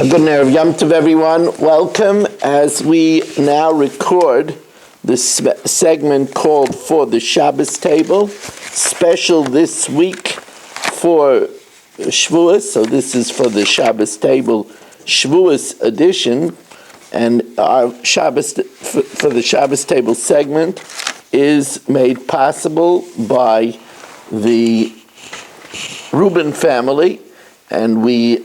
Good Erev Yom Tov, everyone. Welcome as we now record this segment called For the Shabbos Table, special this week for Shavuos. So this is for the Shabbos Table Shavuos edition, and our Shabbos for the Shabbos Table segment is made possible by the Reuben family, and we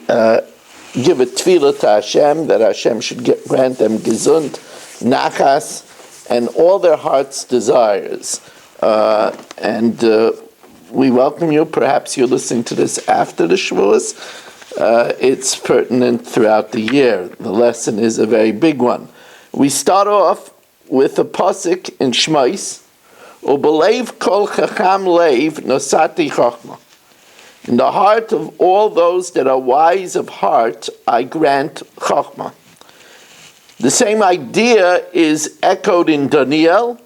give a tefillah to Hashem that Hashem should grant them gesund, nachas, and all their heart's desires. And we welcome you. Perhaps you're listening to this after the Shavuos. It's pertinent throughout the year. The lesson is a very big one. We start off with a pasuk in Shmos, Ubelev kol chacham leiv nosati chachma. In the heart of all those that are wise of heart, I grant chachma. The same idea is echoed in Daniel,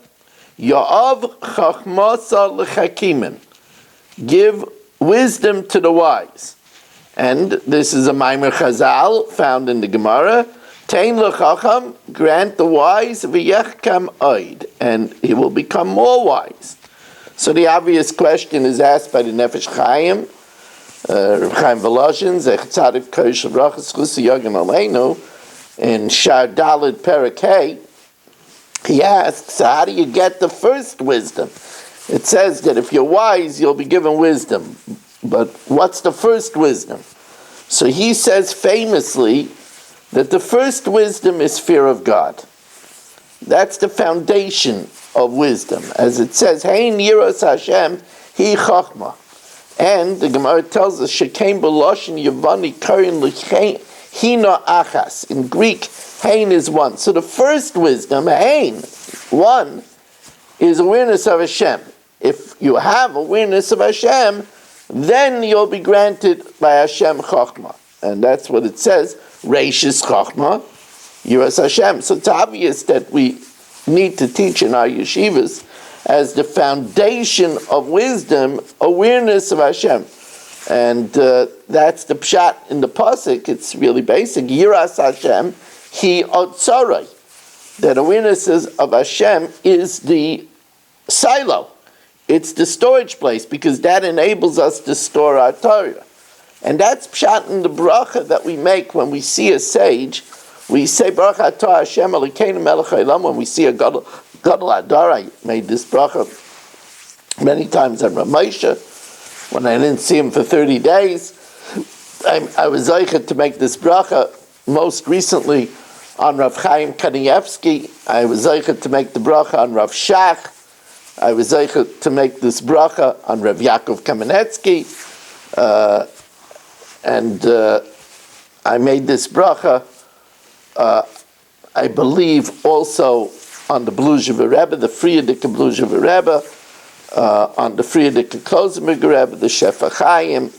Ya'av chachmasa l'chakimin. Give wisdom to the wise. And this is a Maimer Chazal found in the Gemara. Tein l'chacham, grant the wise v'yechkam oid, and he will become more wise. So the obvious question is asked by the Nefesh Chaim, Reb Chaim Volozhin, Zech Tzadik Kodesh Brachas Chusi Yagim Aleinu, in Shar Daled Perek Hey, he asks, how do you get the first wisdom? It says that if you're wise, you'll be given wisdom. But what's the first wisdom? So he says famously that the first wisdom is fear of God. That's the foundation of wisdom. As it says, Hein Yiras Hashem Hi Chachma. And the Gemara tells us, Shekem B'Loshin Yavani Karin Hina Achas. In Greek, Hein is one. So the first wisdom, Hein, one, is awareness of Hashem. If you have awareness of Hashem, then you'll be granted by Hashem Chachma. And that's what it says, Reishis Chachma, Yiras Hashem. So it's obvious that we need to teach in our yeshivas as the foundation of wisdom, awareness of Hashem. And that's the pshat in the pasuk. It's really basic. Yiras Hashem, Hi Otzarai. That awareness of Hashem is the silo. It's the storage place, because that enables us to store our Torah. And that's pshat in the bracha that we make when we see a sage. We say, Baruch atah Hashem Elokeinu melech haolam, when we see a gadol hadar. I made this bracha many times on Rav Moshe. When I didn't see him for 30 days, I was zeichet to make this bracha. Most recently on Rav Chaim Kanievsky, I was zeichet to make the bracha on Rav Shach. I was zeichet to make this bracha on Rav Yaakov Kamenetsky. And I made this bracha, I believe, also on the Bluzhever Rebbe, the Frierdiker Bluzhever Rebbe, on the Frierdiker Kozemer Rebbe, the Shefa Chaim.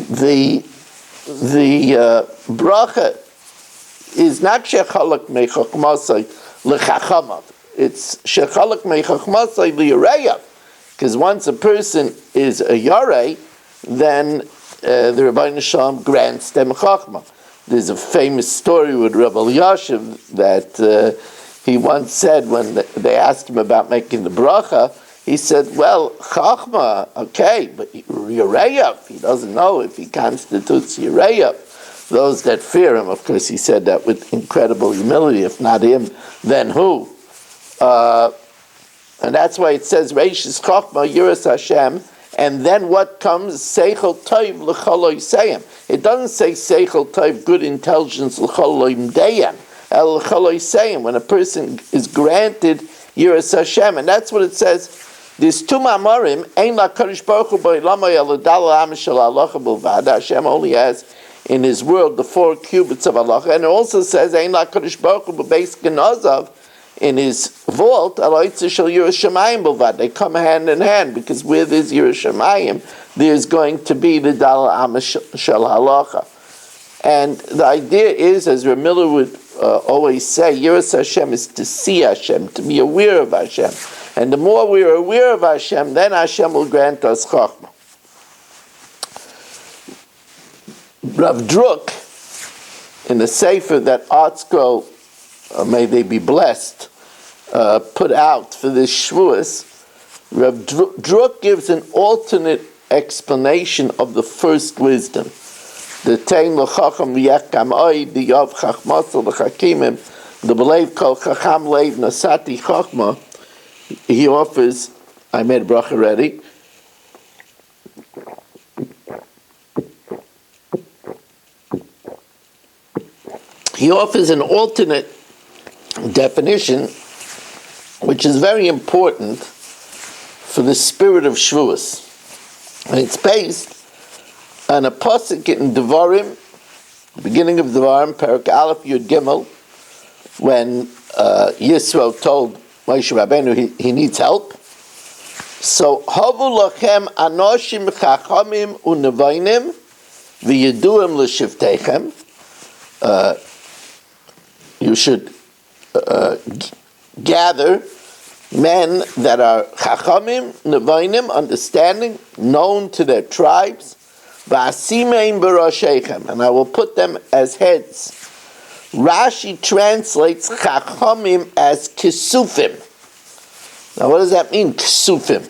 The bracha is not Shechalak Mechachmasai L'Chachamav. It's Shechalak Mechachmasai L'Yareyav. Because once a person is a Yarei, then the Rebbeinu Shalom grants them Chachma. There's a famous story with Rebbe Elyashiv that he once said when they asked him about making the bracha, he said, well, Chachma, okay, but Yereyav, he doesn't know if he constitutes Yereyav. Those that fear him, of course, he said that with incredible humility. If not him, then who? And that's why it says, Reishis Chachma, Yiras Hashem, and then what comes? Seichel Tov l'chol Yisayim. It doesn't say Seichel Tov, good intelligence l'chol Yimdeyam, el l'chol Yisayim, when a person is granted Yiras Hashem. And that's what it says. There's two ma'amarim, Ein la'kadosh baruch hu b'olamay eludal ha'am shel halacha b'lvad. Hashem only has in his world the 4 cubits of halacha. And it also says, Ein la'kadosh baruch hu b'beis genazav, in his vault, shel Yerushalayim b'lvad. They come hand in hand, because where there's Yerushalayim, there's going to be the Dal Am Shel Halacha. And the idea is, as Rav Miller would always say, Yiras Hashem is to see Hashem, to be aware of Hashem. And the more we are aware of Hashem, then Hashem will grant us Chachma. Rav Druk, in the Sefer that Artsco, may they be blessed, put out for this Shavuos, Rav Druk gives an alternate explanation of the first wisdom. The Tein l'chacham v'yekam oid, the Yav chachmasel l'chakimim, the Belev kol chacham leiv nasati chachma. He offers, I made a bracha already, he offers an alternate definition, which is very important for the spirit of Shavuos. And it's based on a pasuk in Devarim, the beginning of Devarim, Perek Aleph Yud Gimel, when Yisro told Moshe Rabbeinu he needs help. So, Havu lachem anoshim chachamim unevainim v'yeduim l'shivtechem. You should gather men that are chachamim, nevainim, understanding, known to their tribes, v'asimeim b'roshechem, and I will put them as heads. Rashi translates chachamim as kisufim. Now, what does that mean, kisufim?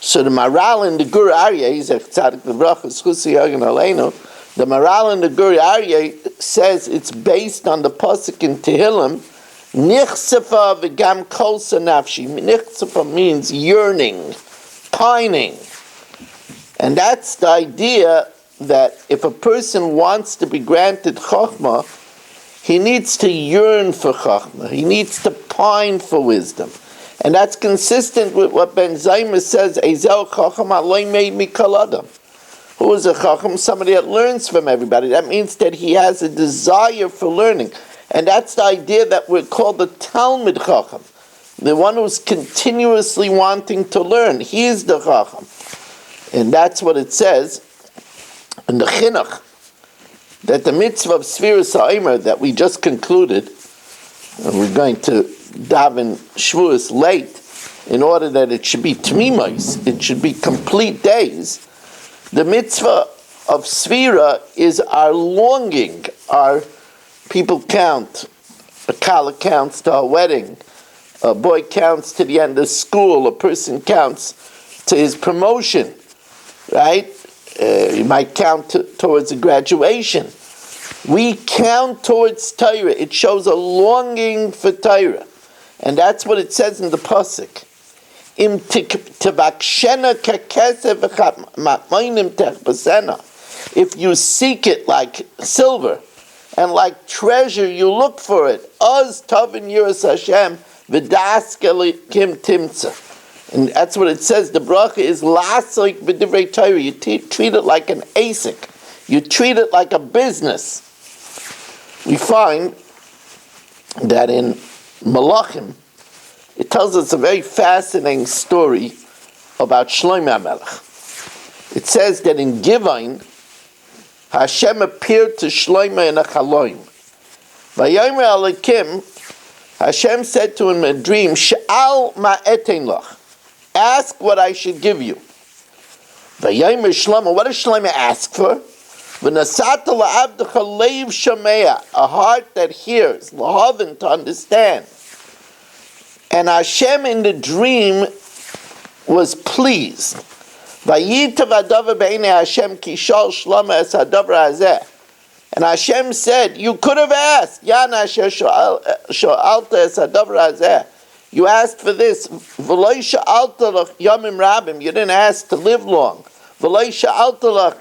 So the Maral in the Gur Aryeh, he's a tzaddik v'bracha, schusi yagen aleinu. The Maral in the Gur Aryeh says it's based on the pasuk in Tehillim, Nichsefa v'gam kolsa nafshi. Nichsefa means yearning, pining. And that's the idea that if a person wants to be granted Chokhmah, he needs to yearn for Chokhmah. He needs to pine for wisdom. And that's consistent with what Ben Zaymer says, Ezel Chokhmah aloi made mikol adam. Who is a Chacham? Somebody that learns from everybody. That means that he has a desire for learning. And that's the idea that we're called the Talmid Chacham. The one who's continuously wanting to learn. He is the Chacham. And that's what it says in the Chinuch, that the mitzvah of Sfiras HaOmer that we just concluded, and we're going to daven Shavuos late, in order that it should be Tmimos, it should be complete days. The mitzvah of Sfira is our longing. Our people count. A kala counts to a wedding. A boy counts to the end of school. A person counts to his promotion. Right? You might count towards a graduation. We count towards Torah. It shows a longing for Torah. And that's what it says in the pasuk. If you seek it like silver and like treasure, you look for it. Oz tavin yiras Hashem v'daskel timtza. And that's what it says. The bracha is lasik b'divrei Torah. You treat it like an asik. You treat it like a business. We find that in Malachim, it tells us a very fascinating story about Shlomo HaMelech. It says that in Givain, Hashem appeared to Shlomo in a chaloim. Vayomer Elokim, Hashem said to him in a dream, Sha'al ma etein lach. Ask what I should give you. Vayomer Shlomo, what does Shlomo ask for? V'nasata la'avdecha leiv shameya, a heart that hears, lahavin, to understand. And Hashem in the dream was pleased. Vayitav hadavar b'einei Hashem ki shal shlama es hadavar hazeh. And Hashem said, you could have asked, Yan asher sho'alta es hadavar hazeh. You asked for this. V'loi sha'alta lach yamim rabim. You didn't ask to live long. V'loi sha'alta lach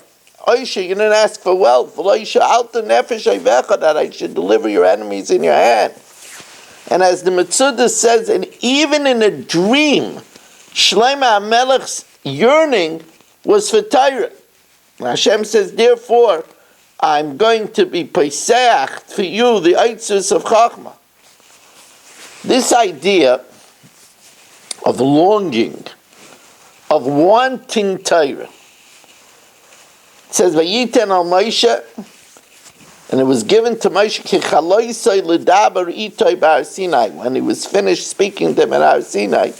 oisha. You didn't ask for wealth. V'loi sha'alta nefesh oivecha, that I should deliver your enemies in your hand. And as the Metzudah says, and even in a dream, Shlomo HaMelech's yearning was for Torah. Hashem says, therefore, I'm going to be Pesach for you, the Eitzos of Chachma. This idea of longing, of wanting Torah. It says, Vayiten al Moshe, and it was given to Moshe when he was finished speaking to him at Har Sinai.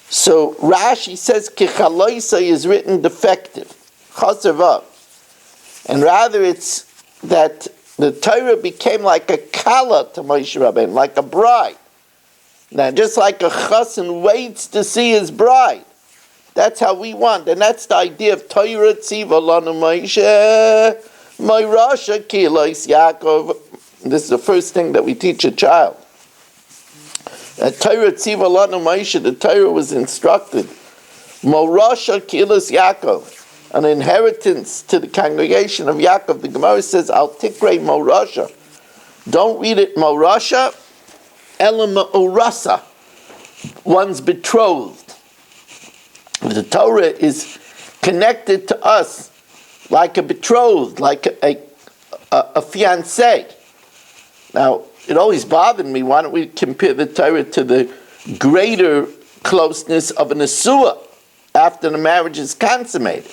So Rashi says Kichaloisai is written defective. Chaser Vav. And rather it's that the Torah became like a kala to Moshe Rabbeinu, like a bride. Now, just like a chassan waits to see his bride, that's how we want, and that's the idea of Torah tziva lanu Moshe, Moirasha kilos Yaakov. This is the first thing that we teach a child. Torah tziva lanu Moshe, the Torah was instructed, Moirasha kilos Yaakov, an inheritance to the congregation of Yaakov. The Gemara says, Al tikrei Moirasha. Don't read it Moirasha, ela Me'orasa, one's betrothed. The Torah is connected to us like a betrothed, like a fiancé. Now, it always bothered me, why don't we compare the Torah to the greater closeness of an asua after the marriage is consummated?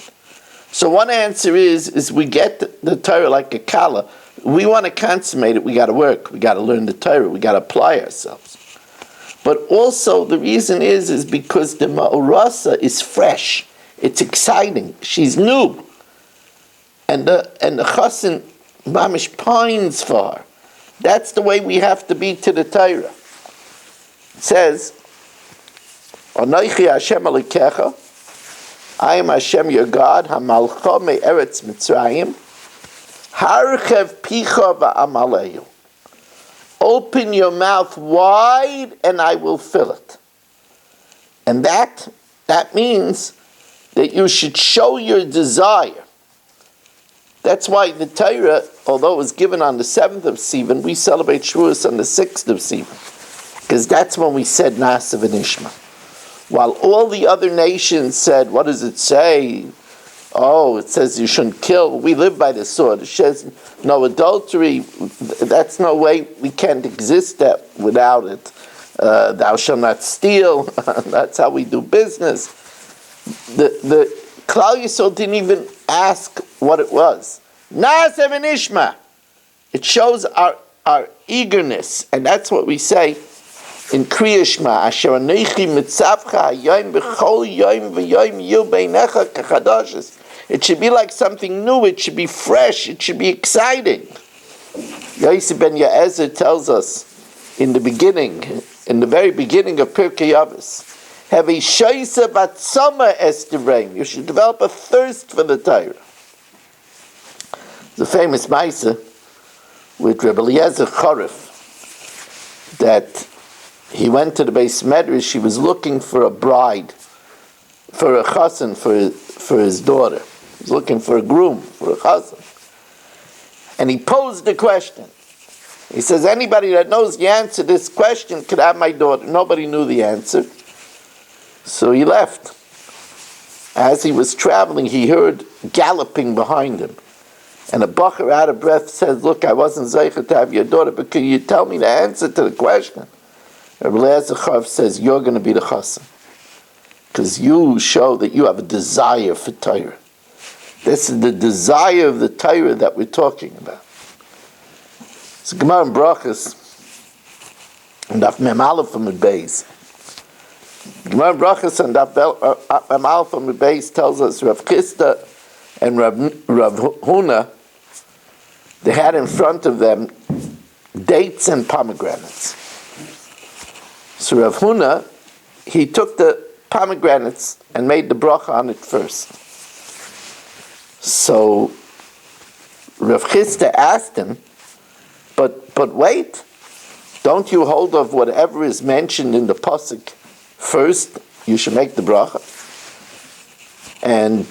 So one answer is we get the Torah like a kala. We want to consummate it, we got to work, we got to learn the Torah, we got to apply ourselves. But also the reason is because the Ma'orasa is fresh, it's exciting, she's new. And the chassan mamish pines for her. That's the way we have to be to the Torah. It says, Anochi Hashem Elokecha, I am Hashem your God, Hamalcha me'eretz Mitzrayim, Harchev picha va'amaleyu. Open your mouth wide and I will fill it. And that means that you should show your desire. That's why the Torah, although it was given on the 7th of Sivan, we celebrate Shavuos on the 6th of Sivan. Because that's when we said Na'aseh v'nishma. While all the other nations said, what does it say? Oh, it says you shouldn't kill. We live by the sword. It says no adultery. That's no way. We can't exist without it. Thou shalt not steal. That's how we do business. The Klal Yisrael didn't even ask what it was. Na'aseh v'nishma. It shows our eagerness, and that's what we say in Kriya Shema. Asher anechi mitzavcha hayom b'chol yom v'yom yu beinecha kachadoshes. It should be like something new. It should be fresh. It should be exciting. Yosef ben Ye'ezer tells us in the very beginning of Pirkei Avos, have a shaisa batzama estivreim. You should develop a thirst for the Torah. The famous Maisa with Rebbe Eliezer Chorif, that he went to the Beis Medrash. He was looking for a bride, for a chassan, for his daughter. He was looking for a groom, for a chassan. And he posed the question. He says, anybody that knows the answer to this question could have my daughter. Nobody knew the answer. So he left. As he was traveling, he heard galloping behind him. And a bacher out of breath says, look, I wasn't zeicher to have your daughter, but can you tell me the answer to the question? Rebbe Eliezer Chorif says, you're going to be the chassan. Because you show that you have a desire for Torah. This is the desire of the Torah that we're talking about. So Gemara in Brachos, and Daf Mem Aleph Amud Beis. Gemara in Brachos and Daf Mem Aleph Amud Beis tells us Rav Chisda and Rav Huna, they had in front of them dates and pomegranates. So Rav Huna, he took the pomegranates and made the bracha on it first. So Rav Chisda asked him, but wait, don't you hold of whatever is mentioned in the pasuk first? You should make the bracha. And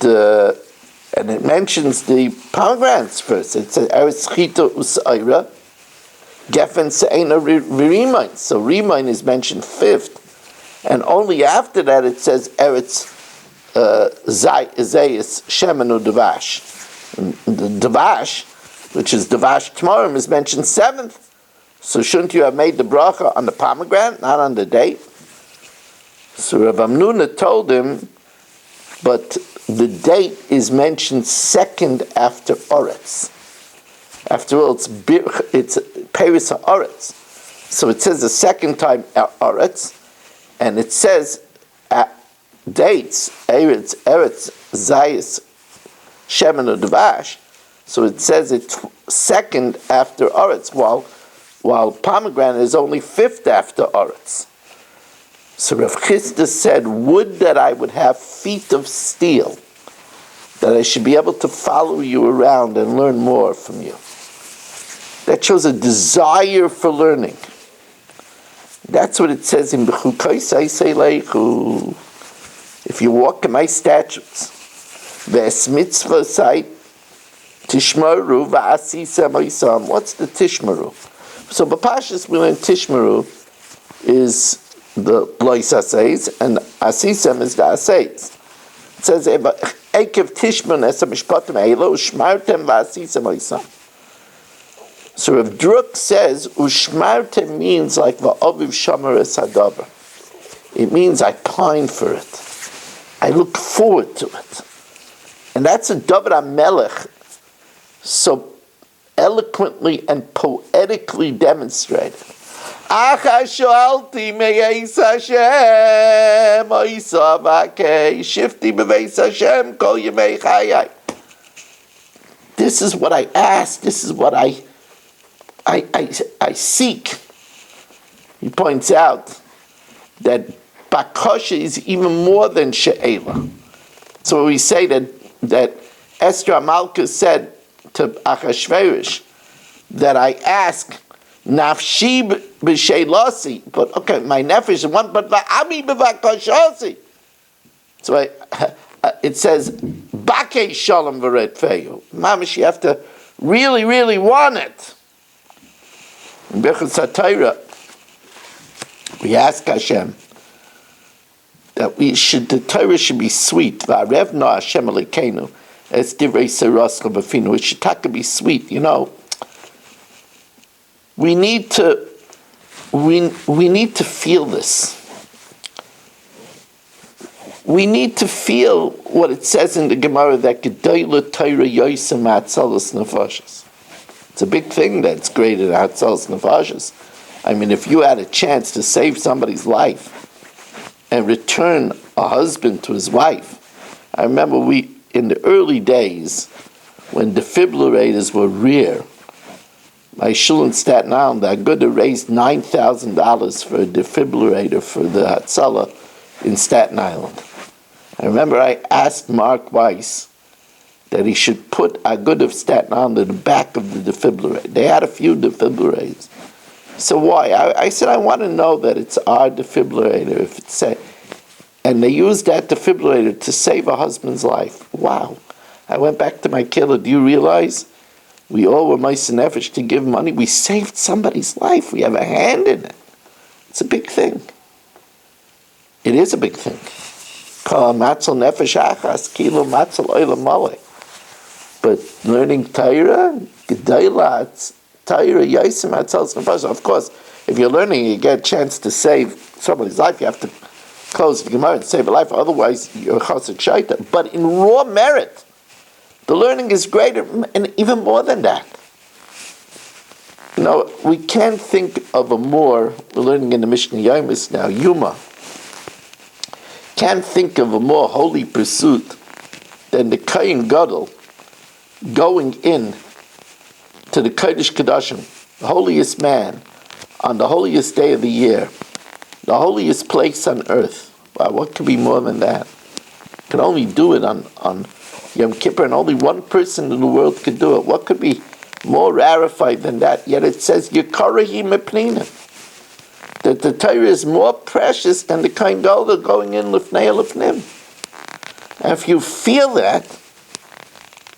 it mentions the pomegranates first. It says eretz chita u'sa'ira, gefen se'ena v'rimain. So rimain is mentioned fifth, and only after that it says eretz zayis shemen u'devash. The devash, which is devash tmorim, is mentioned seventh. So shouldn't you have made the bracha on the pomegranate, not on the date? So Rav Amnuna told him, but the date is mentioned second after Oretz. After all, it's Peris HaOretz. So it says the second time Oretz, and it says dates, Eretz, Zayis, Shemen or Devash. So it says it's second after Oretz, while pomegranate is only fifth after Oretz. So Rav Chisda said, would that I would have feet of steel, that I should be able to follow you around and learn more from you. That shows a desire for learning. That's what it says in B'chukaisai Seileichu. If you walk in my statutes, Ves mitzvosai tishmaru v'asisa moisam. What's the tishmaru? So B'Pashas we learn tishmaru is the lois aseis, and asisam is the aseis. It says ekev tishman esa mishpatim eilo shmartem v'asisa moisam. So Rav Druk says ushmartem means like va'aviv shamar es hadavar. It means I pine for it. I look forward to it. And that's a David HaMelech so eloquently and poetically demonstrated. Shifti b'veis Hashem kol yemei chayai. This is what I ask. This is what I seek. He points out that Bakasha is even more than she'ela. So we say that Esther Amalka said to Achashverosh that I ask nafshi b'sheilasi, but okay, my nefesh is one, but va'ami b'vakashasi. So it says bakei shalom v'ret feyu. Mamish, you have to really, really want it. In Birchas HaTorah, we ask Hashem that the Torah should be sweet. Va'arevna Hashem Elokeinu es divrei seirascha b'finu. It should be sweet. You know, we need to feel this. We need to feel what it says in the Gemara that Gedolah Torah Yosem Hatzalas Nefashos. It's a big thing that's great at Hatzalas Nefashos. I mean, if you had a chance to save somebody's life and return a husband to his wife. I remember in the early days, when defibrillators were rare, my shul in Staten Island, I could have raised $9,000 for a defibrillator for the Hatzalah in Staten Island. I remember I asked Mark Weiss that he should put a good of Staten Island in the back of the defibrillator. They had a few defibrillators. So why? I said, I want to know that it's our defibrillator. If it's and they used that defibrillator to save a husband's life. Wow. I went back to my killer. Do you realize we all were mice and nefesh to give money? We saved somebody's life. We have a hand in it. It's a big thing. It is a big thing. But learning Torah, Gedolah Torah, Yosem Hatzalas Nefashos. Of course, if you're learning, you get a chance to save somebody's life. You have to close the Gemara and save a life. Otherwise, you're chassid shaita. But in raw merit, the learning is greater, and even more than that. You know, we can't think of a more. We're learning in the Mishnah Yomis now, Yuma. Can't think of a more holy pursuit than the Kohen Gadol going in to the Kodesh Kodashim, the holiest man, on the holiest day of the year, the holiest place on earth. Wow, what could be more than that? You can only do it on Yom Kippur, and only one person in the world could do it. What could be more rarefied than that? Yet it says, Yekarahi Mepnina, that the Torah is more precious than the Kohen Gadol going in Lifnei Lifnim. And if you feel that,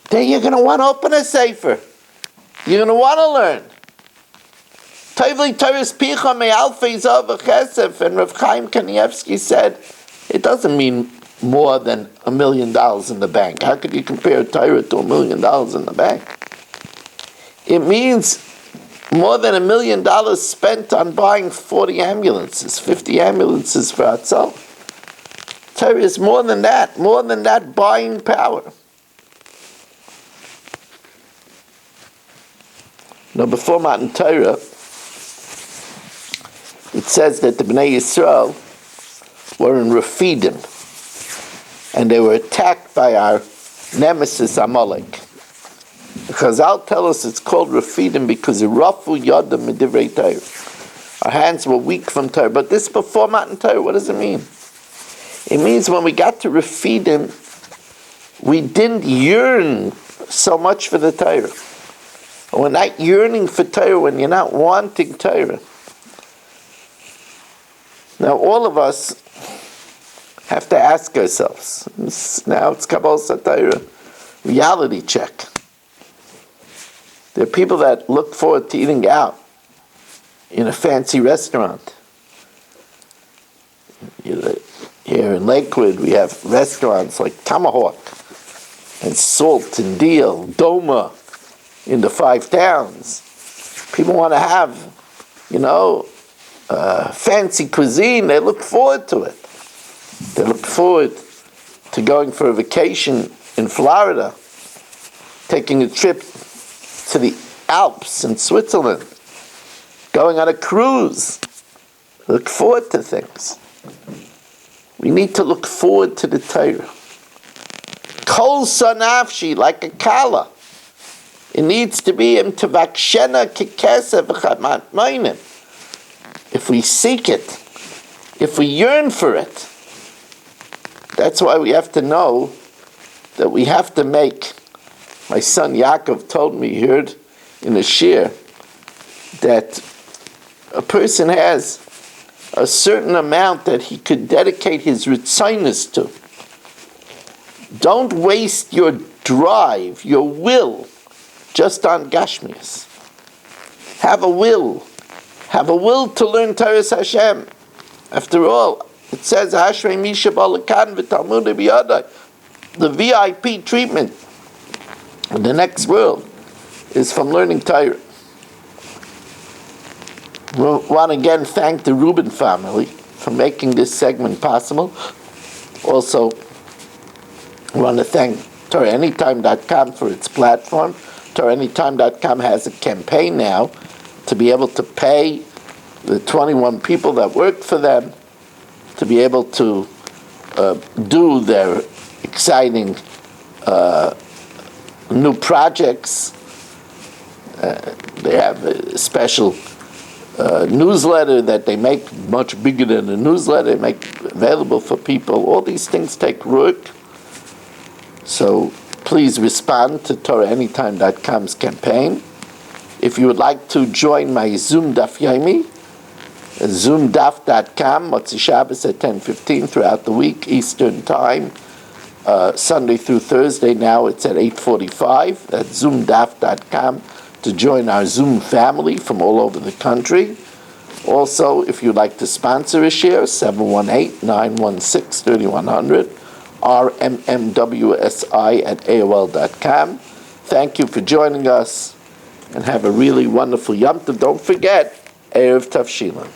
then you're going to want to open a sefer. You're going to want to learn. Tovli Torah's Picha Me'alfei Zav V'Chesef, and Rav Chaim Kanievsky said, it doesn't mean more than $1 million in the bank. How could you compare Torah to $1 million in the bank? It means more than $1 million spent on buying 40 ambulances, 50 ambulances for Hatzalah. Torah is more than that buying power. Now, before Matan Torah, it says that the Bnei Yisrael were in Refidim, and they were attacked by our nemesis Amalek. The Chazal tell us it's called Rafidim because Rafu Yadam Medivrei Torah. Our hands were weak from Torah. But this before Matan Torah, what does it mean? It means when we got to Rafidim, we didn't yearn so much for the Torah. We're not yearning for Torah when you're not wanting Torah. Now all of us have to ask ourselves, now it's Kabbalah Torah, reality check. There are people that look forward to eating out in a fancy restaurant. Here in Lakewood, we have restaurants like Tomahawk and Salt and Deal, Doma in the 5 towns. People want to have, fancy cuisine. They look forward to it. They look forward to going for a vacation in Florida, taking a trip to the Alps in Switzerland, going on a cruise. Look forward to things. We need to look forward to the Torah. Kol sanafshi, like a kala. It needs to be imtavakshena kekesa v'chamatmaynim. If we seek it, if we yearn for it, that's why we have to know that we have to make. My son Yaakov told me, he heard in a shir, that a person has a certain amount that he could dedicate his ritzainis to. Don't waste your drive, your will, just on Gashmias. Have a will. Have a will to learn Torah Hashem. After all, it says, Ashrei Misha Balakan v'Talmud b'yadai. The VIP treatment in the next world is from learning Torah. We want to again thank the Rubin family for making this segment possible. Also, we want to thank TorahAnytime.com for its platform. TorahAnytime.com has a campaign now to be able to pay the 21 people that work for them to be able to do their exciting new projects. They have a special newsletter that they make much bigger than a newsletter, they make available for people. All these things take work. So please respond to TorahAnytime.com's campaign. If you would like to join my Zoom Daf Yomi, zoomdaf.com, Motzi Shabbos at 10:15 throughout the week, Eastern Time, Sunday through Thursday. Now it's at 8:45. That's zoomdaf.com to join our Zoom family from all over the country. Also, if you'd like to sponsor a share, 718-916-3100, rmmwsi@aol.com. Thank you for joining us, and have a really wonderful Yom Tov. Don't forget, Erev Tavshilan.